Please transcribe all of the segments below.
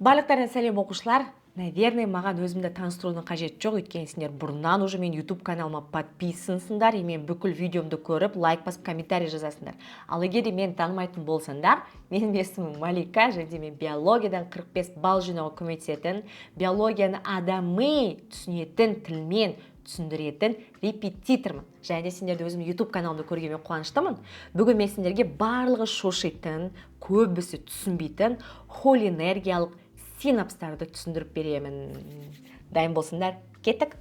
Барлықтарына сәлем оқушылар. Наверное, маған өзімді таныстырудың қажеті жоқ, өйткені сендер бұрыннан уже мен YouTube каналыма подписансыңдар, и мен бүкіл видеомды көріп, лайк басып, комментарий жазасыңдар. Ал егер де мен танымайтын болсаңдар, менің есімім Малика, және мен биологиядан 45 балл жинауға көмектесетін, биологияны адамы түсінетін тілмен түсіндіретін репетитормын. Және де сендерді өзім YouTube каналымды көргеніме қуаныштымын. Бүгін мен сендерге барлығы шошитын, көбісі түсінбейтін холинергиялық синапстарды түсіндіріп беремін. Дайын болсыңдар, кеттік.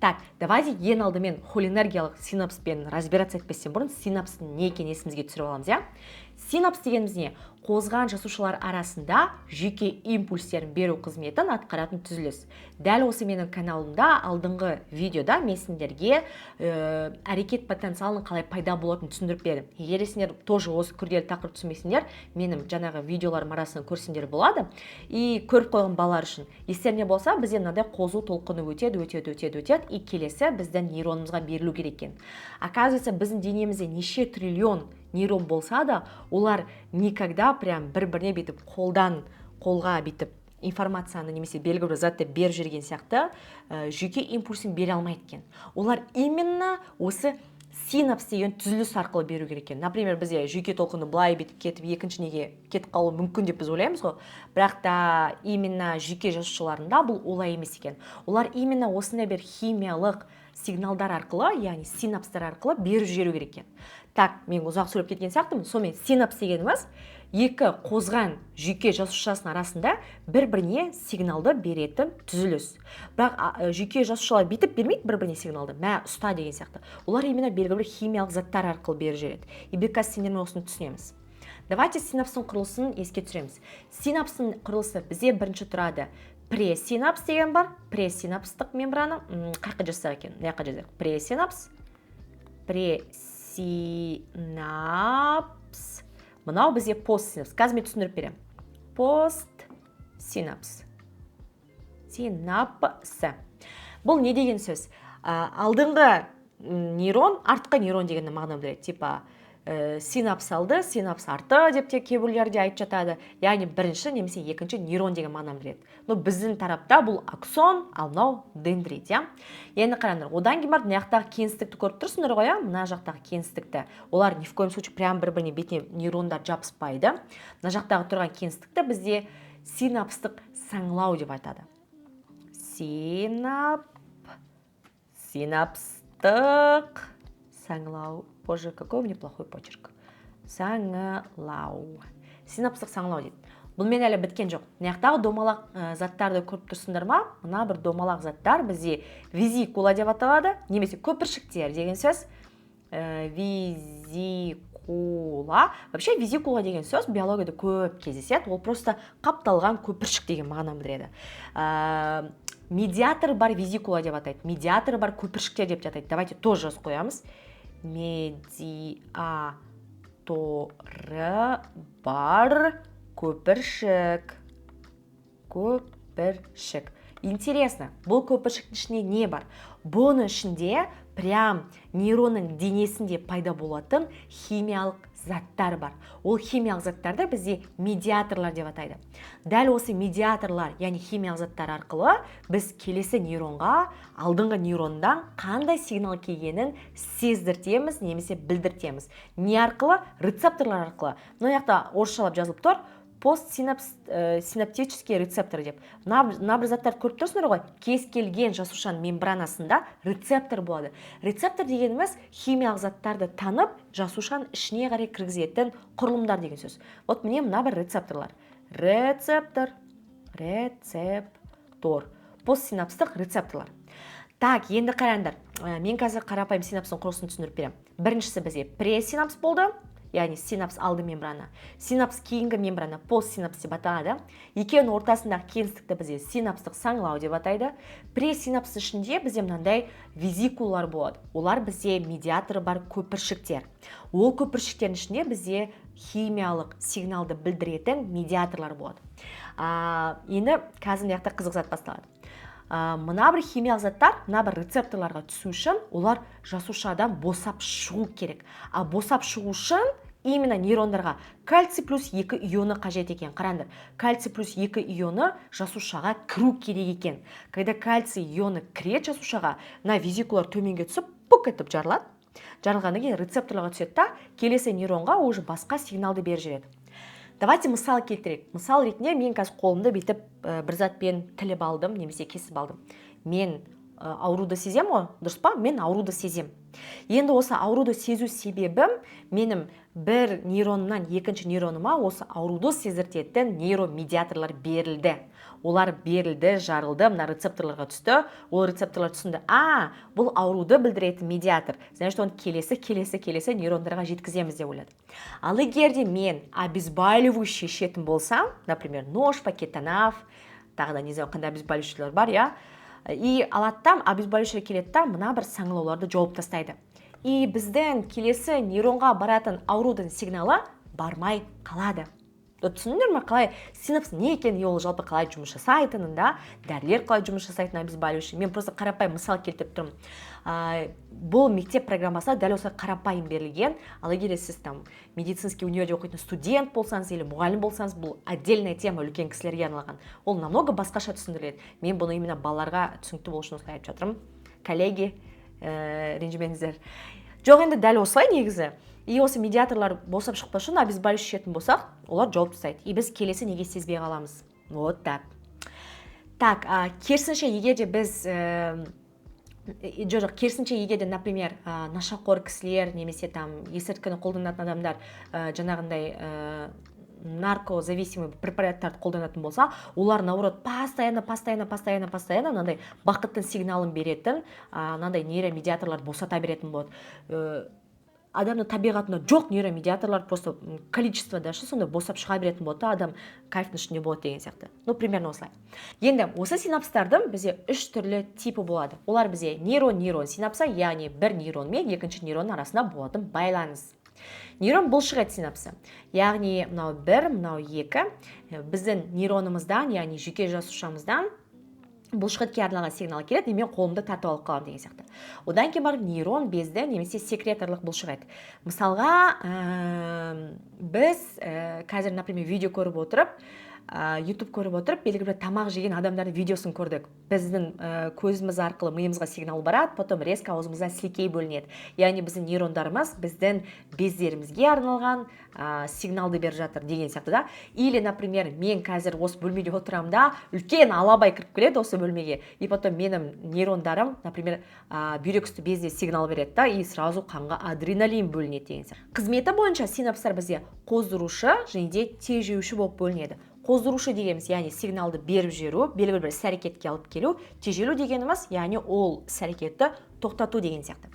Так, давайте ең алдымен холинергиялық синапспен разбираться етпестен бұрын синапстың не екенін есімізге түсіріп аламыз, иә? Синапс дегеніміз не? Қозған жасушалар арасында жүйке импульстерін беру қызметін атқаратын түзіліс. Дәл осы менің каналымда алдыңғы видеода мен сендерге әрекет потенциалының қалай пайда болатынын түсіндіріп бердім. Егер сендер тоже осы күрделі тақырып түсінбесеңдер, менің жаңағы видеоларым арасынан көрсеңдер болады. И көріп қойған балалар үшін естеріңде болса, бізде мынандай қозу толқыны өтеді, и келесі біздің нейронымызға берілу керек екен. Оказывается, біздің денемізде неше триллион нейрон болса да, олар никогда прям бір-біріне бетіп қолдан қолға бетіп информацияны немесе белгілі бір затты беріп жүрген сияқты жүйке импульсін бере алмайды екен. Олар именно осы синапс деген түзіліс арқылы беру керек екен. Например, бізде жүйке толқыны былай бетіп кетіп, екінші неге кетіп қалуы мүмкін деп біз ойлаймыз ғой. Бірақ та именно жүйке жасушаларында бұл олай емес екен. Олар именно осындай бір химиялық сигналдар арқылы, яғни синапстар арқылы беріп жіберу керек екен. Так, мен ұзақ сөйлеп кеткен сияқтымын. Сонымен синапс дегеніміз екі қозған жүйке жасушасының арасында бір-біріне сигналды беретін түзіліс. Бірақ жүйке жасушалар бетіп бермейді бір-біріне сигналды. Мә, ұста деген сияқты. Олар именно белгілі бір химиялық заттар арқылы беріп жібереді. И біз сендермен осыны түсінеміз. Давайте синапстың құрылысын еске түсіреміз. Синапстың құрылысы бізде бірінші тұрады. Пресинапс деген бар. Пресинапстық мембрана. Қақы жазсақ екен. Неқы жазайық. Пресинапс. Синапс. Мынау бізде постсинапс. Қазір мен түсіндіріп берем. Постсинапс. Синапсы. Бұл не деген сөз? Алдыңғы нейрон, артқы нейрон дегенді мағына білдіреді. Типа синапс алды, синапс арты деп те кейбіреулерде айтып жатады. Яғни бірінші немесе екінші нейрон деген мағына білдіреді. Но біздің тарапта бұл аксон, ал мынау дендрит, иә? Енді қараңдар, одан кейін барып мына жақтағы кеңістікті көріп тұрсыңдар ғой, мына жақтағы кеңістікті. Олар ни в коем случае прям бір-біріне бетіне нейрондар жабыспайды. Мына жақтағы тұрған кеңістікті бізде синапстық саңылау деп айтады. Синапстық саңылау. Боже, какой у меня плохой почерк. Саңылау. Синапстық саңылау дейді. Бұл мен әлі біткен жоқ. Мынаяқтағы домалақ заттарды көріп тұрсыңдар ма? Мына бір домалақ заттар бізде визикула деп аталады, немесе көпіршіктер деген сөз. Визикула. Вообще визикула деген сөз биологияда көп кездеседі. Ол просто қапталған көпіршік деген мағына білдіреді. Медиатор бар, визикула деп атайды. Медиатор бар, көпіршіктер деп атайды. Давайте тоже жазып қоямыз. Медиаторы бар, көпіршік. Көпіршік. Интересно, бұл көпіршіктің ішінде не бар? Бұның ішінде прям нейронның денесінде пайда болатын химиялық заттар бар. Ол химиялық заттарды бізде медиаторлар деп атайды. Дәл осы медиаторлар, яғни химиялық заттар арқылы біз келесі нейронға, алдыңғы нейрондан қандай сигнал келгенін сездіртеміз, немесе білдіртеміз. Не арқылы? Рецепторлар арқылы. Мына жақта орысшалап жазылып тұр. Постсинаптические рецепторы деп. Мына бір заттарды көріп тұрсыңдар ғой, кез келген жасушаның мембранасында рецептор болады. Рецептор дегеніміз химиялық заттарды танып, жасушаның ішіне қарай кіргізетін құрылымдар деген сөз. Вот міне мына бір рецепторлар. Рецептор. Постсинапстық рецепторлар. Так, енді қараңдар. Мен қазір қарапайым синапстың құрылысын түсіндіріп берем. Біріншісі бізде пресинапс болды. Яғни синапс алды мембрана. Синапс кейінгі мембрана постсинапс деп аталады. Екеуінің ортасындағы кеңістікті бізде синапстық саңылау деп атайды. Пресинапс ішінде бізде мынандай визикулалар болады. Олар бізде медиаторы бар көпіршіктер. Ол көпіршіктердің ішінде бізде химиялық сигналды білдіретін медиаторлар болады. Енді қазір мына жақта қызық зат басталады. Мына бір химиялық заттар, мына бір рецепторларға түсу үшін олар жасушадан босап шығу керек. Босап шығу үшін именно нейрондарға кальций плюс 2 ионы қажет екен. Қараңдар, кальций плюс 2 ионы жасушаға кіру керек екен. Когда кальций ионы кіреді жасушаға, мына визикулар төменге түсіп, пук етіп жарылады. Жарылғаннан кейін рецепторларға түседі да, келесі нейронға уже басқа сигналды беріп жібереді. Давайте мысал келтірейік. Мысал ретінде мен қазір қолымды бүйтіп бір затпен тіліп алдым, немесе кесіп алдым. Мен ауруды сезем ғой, дұрыс па? Мен ауруды сезем. Енді осы ауруды сезу себебім менің бір нейронымнан екінші нейроныма осы ауруды сездіртетін нейромедиаторлар берілді. Олар берілді, жарылды, мына рецепторларға түсті. Ол рецепторлар түсінді, бұл ауруды білдіретін медиатор. Значит, оны келесі нейрондарға жеткіземіз деп ойлады. Ал егер де мен обезболивающий ішетін болсам, например, нож, пакетанав, тағы да не знаю, қандай обезболивающийлер бар, я. И алаттам обезболивающий келеді да, мына бір саңылауларды жауып тастайды. И біздің келесі нейронға баратын аурудың сигналы бармай қалады. Түсіндіңдер ме, қалай синапс не екен, ол жалпы қалай жұмыс жасайтынын да, дәрілер қалай жұмыс жасайтынын обезболивающий. Мен просто қарапайым мысал келтіріп тұрмын. Бұл мектеп программасына дәл осы қарапайым берілген. Ал егер сіз там медицинский универде оқитын студент болсаңыз или мұғалім болсаңыз, бұл отдельная тема, үлкен кісілерге арналған. Ол намного басқаша түсіндіріледі. Мен бұны именно балаларға түсінікті болу үшін осылай айтып жатырмын. Коллеги, ренжімеңіздер. Жоқ, енді дәл осылай негізі. И осы медиаторлар босап шықпас үшін обезболивающий ішетін болсақ, олар жауып тастайды. И біз келесі неге сезбей қаламыз. Вот так. Так, керісінше егер де біз керісінше егер де, например, нашақор кісілер немесе там есірткіні қолданатын адамдар жаңағындай наркозависимый препараттарды қолданатын болса, олар наоборот постоянно мынандай бақыттың сигналын беретін, мынандай нейромедиаторлар босата беретін болады. Адамның табиғатында жоқ нейромедиаторлар, просто количество дашы сонда босап шыға беретін болады, адам кайфтың ішінде болады деген сияқты. Ну, примерно осылай. Енді осы синапстардың бізде 3 түрлі типі болады. Олар бізде нейрон синапса, яғни бір нейрон мен екінші нейрон арасында болатын байланыс. Нейрон бұлшықет синапсы. Яғни мынау 1, мынау 2 біздің нейронымыздан, яғни жүйке жасушамыздан бұлшықетке арналған сигнал келеді, мен қолымды тартып алып қаламын деген сияқты. Одан кейін барып нейрон безді немесе секреторлық бұлшықет. Мысалға, біз қазір, например, видео көріп отырып, YouTube көріп отырып, белгілі бір тамақ жеген адамдардың видеосын көрдік. Біздің көзіміз арқылы миымызға сигнал барады, потом резко аузымыздан сілекей бөлінеді. Яғни біздің нейрондарымыз біздің бездерімізге арналған сигналды беріп жатыр деген сияқты да. Или, например, мен қазір осы бөлмеде отырамын да, үлкен алабай кіріп келеді осы бөлмеге. И потом менің нейрондарым, например, бүйрек үсті безде сигнал береді да, и сразу қанға адреналин бөлінеді деген сияқты. Қызметі бойынша синапстар бізде қоздырушы және де тежеуші болып бөлінеді. Қоздырушы дегеніміз, яғни сигналды беріп жіберу, белгілі бір іс-әрекетке алып келу, тежелу дегеніміз, яғни ол іс-әрекетті тоқтату деген сияқты.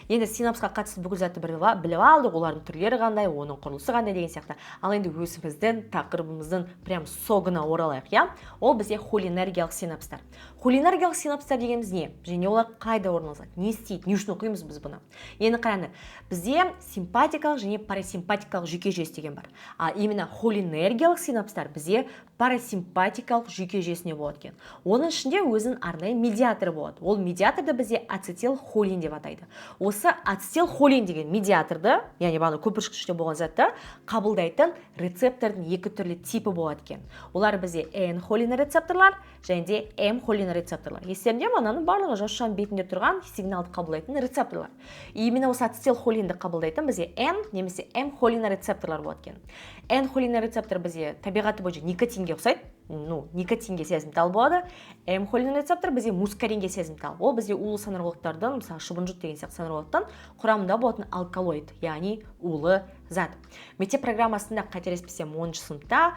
Енді синапсқа қатысты бүкіл затты біліп алдық, олардың түрлері қандай, оның құрылысы қандай деген сияқты. Ал енді өзіміздің тақырыбымыздың прям согына оралайық, я? Ол бізде холинергиялық синапстар. Холинергиялық синапстар дегеніміз не? Және олар қайда орналасады? Не істейді? Не үшін оқимыз біз бұны? Енді қараңдар, бізде симпатикалық және парасимпатикалық жүйке жүйесі деген бар. А именно холинергиялық синапстар бізде парасимпатикалық жүйке жүйесіне болады екен. Оның ішінде өзінің арнайы медиаторы болады. Ол медиаторды бізде ацетилхолин деп атайды. Осы ацетилхолин деген медиаторды, яғни бағана көпіршік ішінде болған затты қабылдайтын рецептордың екі түрлі типі болады екен. Олар бізде N-холин рецепторлар және де M-холин рецепторлар. Естерінде мынаның барлығы жасушаның бетінде тұрған сигналды қабылдайтын рецепторлар. И именно осы ацетилхолинді қабылдайтын бізде N немесе M-холин рецепторлар болады екен. N-холин рецептор бізде табиғаты бойынша никотинге ұқсайды. Никотинге сезімтал болады. М-холин рецептор бізде мускаринге сезімтал. Ол бізде улы санарлықтардан, мысалы шыбынжут деген сияқты санарлықтан құрамында болатын алкалоид, яғни улы зат. Мектеп программасында қателеспесем 10-шы сыныпта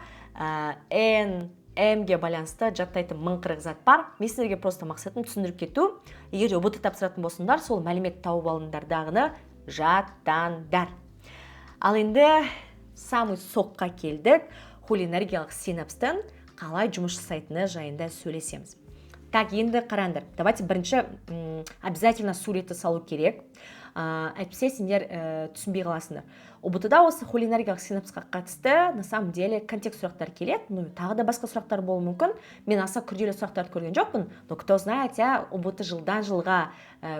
М-ге байланысты жаттайтын 1040 зат бар. Мен сіздерге просто мақсатым түсіндіріп кету. Егер де ұбт тапсыратын болсыңдар, сол мәлімет тауып алыңдардағыны жаттаңдар. Ал енді самый соққа келдік. Холинергиялық синапстың қалай жұмыс жасайтыны жайында сөйлесеміз. Так, енді қараңдар. Давайте бірінші обязательно суретті салу керек. Әйтпесе сендер түсінбей қаласыңдар. ОБТ-да осы холинергиялық синапсқа қатысты на самом деле контекст сұрақтар келеді. Тағы да басқа сұрақтар болуы мүмкін. Мен аса күрделі сұрақтарды көрген жоқпын. Но кто знает, ОБТ жылдан жылға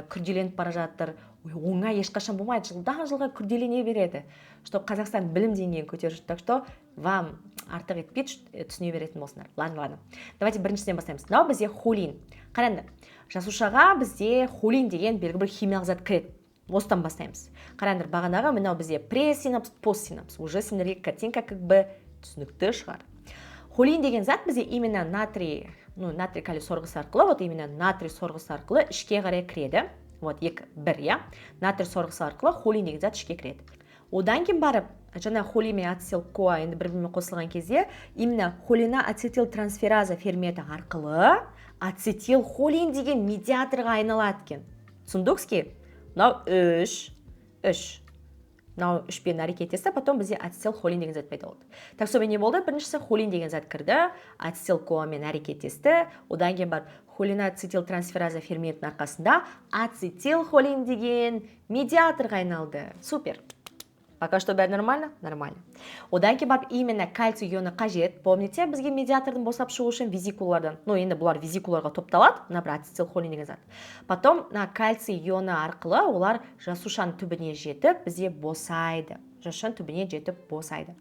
күрделеніп бара жатыр. оңай ешқашан болмайды, жылдан жылға күрделене береді, что Қазақстан білім деңгейін көтеріп, так что вам артық етпейді, түсіне беретін болсыңдар. Ладно. Давайте біріншіден бастаймыз. Мынау бізде холин. Қараңдар, жасушаға бізде холин деген белгілі бір химиялық зат кіреді. Осыдан бастаймыз. Қараңдар, бағанағы мынау бізде пресинапс, постсинапс. Уже сендерге картинка как бы түсінікті шығар. Холин деген зат бізде именно натрий калий сорғысы арқылы, вот именно натрий сорғысы арқылы ішке қарай кіреді. Вот, бір, я. Натрий сорғысы арқылы холин деген зат ішке кіреді. Одан кейін барып, жаңа холин мен ацетил-коа енді бір-бірімен қосылған кезде, именно холина ацетил трансфераза ферменті арқылы ацетил холин деген медиаторға айналады екен. Түсіндіңізге? Мынау үш. Мынау үшпен әрекеттесті, потом бізде ацетил холин деген зат пайда болды. Так сомен не болды? Біріншісі холин деген зат кірді, ацетил-коа мен әрекеттесті, одан кейін бар холина ацетил трансфераза ферментінің арқасында ацетил холин деген медиаторға айналды. Супер. Пока что бәрі нормально? Нормально. Одан кейін барып именно кальций ионы қажет. Помните, бізге медиатордың босап шығу үшін визикулалардан, енді бұлар визикулаларға топталады, мына бір ацетил холин деген зат. Потом кальций ионы арқылы олар жасушаның түбіне жетіп, бізде босайды. Жасушаның түбіне жетіп босайды.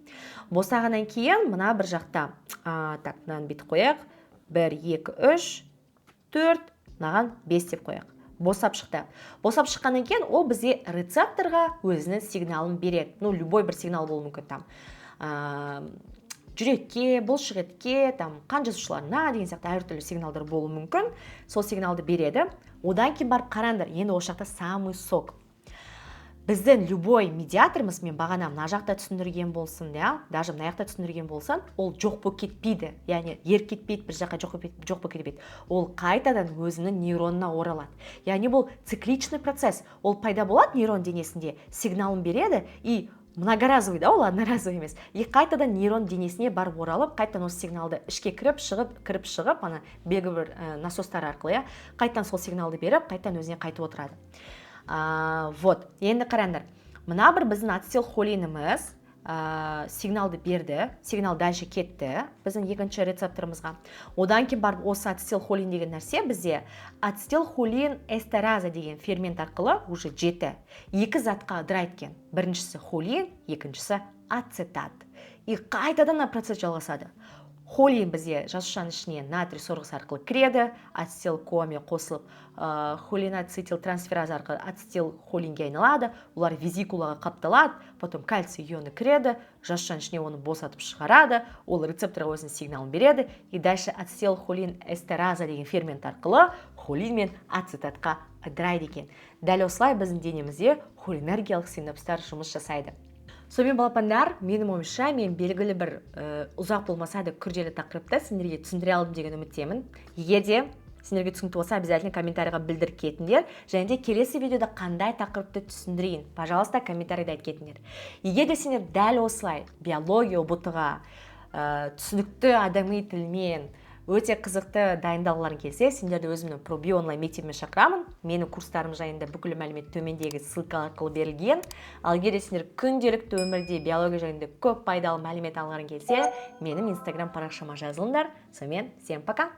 Босағаннан кейін мына бір жақта, так, мынаны бүйтіп қояйық. 1, 2, 3, 4, мынаған 5 деп қояйық. Босап шықты. Босап шыққаннан кейін ол бізде рецепторға өзінің сигналын береді. Любой бір сигнал болуы мүмкін. Жүрекке, бұлшықетке, қан жасушаларына деген сияқты әртүрлі сигналдар болуы мүмкін. Сол сигналды береді. Одан кейін барып қараңдар, енді ол жақта самый сок. Біздің любой медиаторымыз, мен бағана мына жақта түсіндірген болсын, даже мына жақта түсіндірген болсын, ол жоқ болып кетпейді. Яғни еріп кетпейді, бір жаққа жоқ болып кетпейді. Ол қайтадан өзінің нейронына оралады. Яғни бұл цикличный процесс. Ол пайда болады нейрон денесінде, сигналын береді и многоразовый, ол одноразовый емес. И қайтадан нейрон денесіне барып оралып, қайтадан осы сигналды ішке кіріп шығып, ана белгілі бір насостар арқылы, қайтадан сол сигналды беріп, қайтадан өзіне қайтып отырады. Вот, енді қараңдар, мына бір біздің ацетил холиніміз сигналды берді, сигнал дальше кетті біздің екінші рецепторымызға. Одан кейін барып осы ацетил холин деген нәрсе бізде ацетил холин эстераза деген фермент арқылы уже жетті. Екі затқа ыдырайды екен. Біріншісі холин, екіншісі ацетат. И қайтадан процесс жалғасады. Холин бізде жасушаның ішіне натрий сорғысы арқылы кіреді, ацетил-коамен қосылып, холина ацетил трансфераза арқылы ацетил холинге айналады, олар визикулаға қапталады, потом кальций ионы кіреді, жасушаның ішіне оны босатып шығарады, ол рецепторға өзінің сигналын береді, и дальше ацетил холин эстераза деген фермент арқылы холин мен ацетатқа ыдырайды екен. Дәл осылай біздің денемізде холинергиялық синапстар жұмыс жасайды. Сонымен балапандар, менің ойымша, мен белгілі бір ұзақ болмаса да күрделі тақырыпты сендерге түсіндіре алдым деген үміттемін. Егер де сендерге түсінікті болса, обязательно комментарийға білдіріп кетіңдер. Және де келесі видеода қандай тақырыпты түсіндірейін, пожалуйста, комментарийда айтып кетіңдер. Егер де сендер дәл осылай биология ұбт-ға түсінікті адами тілмен өте қызықты дайындалғыларың келсе, сендерді өзімнің ProBio онлайн мектебіме шақырамын. Менің курстарым жайында бүкіл мәлімет төмендегі ссылка арқылы берілген. Ал егер де сендер күнделікті өмірде биология жайында көп пайдалы мәлімет алғыларың келсе, менің Instagram парақшама жазылыңдар. Сонымен, всем пока!